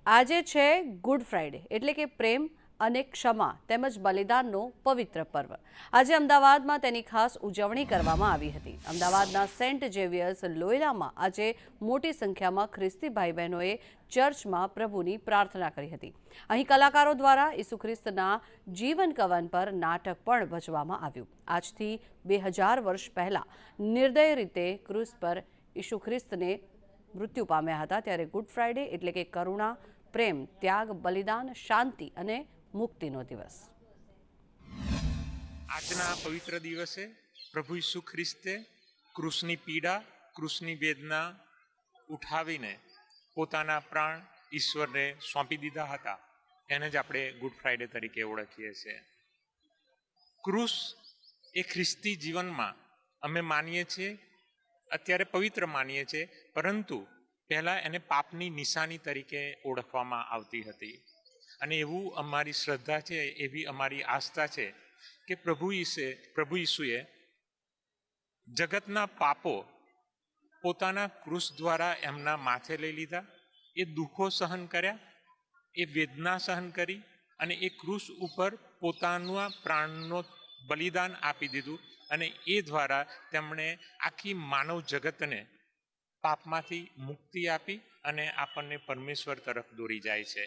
આજે છે good Friday એટલે કે પ્રેમ અને ક્ષમા તેમજ બલિદાનનો પવિત્ર પર્વ। આજે અમદાવાદમાં તેની ખાસ ઉજવણી કરવામાં આવી હતી। અમદાવાદના સેન્ટ ઝેવિયર્સ લોયોલામાં આજે મોટી સંખ્યામાં ખ્રિસ્તી ભાઈ બહેનોએ ચર્ચમાં પ્રભુની પ્રાર્થના કરી હતી। અહીં કલાકારો દ્વારા ઈસુ ખ્રિસ્તના જીવન કવન પર નાટક પણ ભજવવામાં આવ્યું। આજથી 2000 વર્ષ પહેલા નિર્દય રીતે ક્રૂસ પર ઈસુ ખ્રિસ્તને મૃત્યુ પામ્યા હતા, ત્યારે ગુડ ફ્રાઈડે એટલે કે કરુણા, પ્રેમ, ત્યાગ, બલિદાન, શાંતિ અને મુક્તિનો દિવસ। આજના પવિત્ર દિવસે પ્રભુ ઈસુ ખ્રિસ્તે ક્રૂસની પીડા, ક્રૂસની વેદના ઉઠાવીને પોતાના પ્રાણ ઈશ્વરને સોંપી દીધા હતા। એને જ આપણે ગુડ ફ્રાઈડે તરીકે ઓળખીએ છીએ। ક્રૂસ એ ખ્રિસ્તી જીવનમાં અમે માનીએ છીએ, અત્યારે પવિત્ર માનીએ છીએ, પરંતુ પહેલાં એને પાપની નિશાની તરીકે ઓળખવામાં આવતી હતી। અને એવું અમારી શ્રદ્ધા છે, એવી અમારી આસ્થા છે કે પ્રભુ ઈસુએ જગતના પાપો પોતાના ક્રૂસ દ્વારા એમના માથે લઈ લીધા, એ દુઃખો સહન કર્યા, એ વેદના સહન કરી અને એ ક્રૂસ ઉપર પોતાના પ્રાણનો બલિદાન આપી દીધું અને એ દ્વારા તેમણે આખી માનવ જગતને પાપમાંથી મુક્તિ આપી અને આપણને પરમેશ્વર તરફ દોરી જાય છે।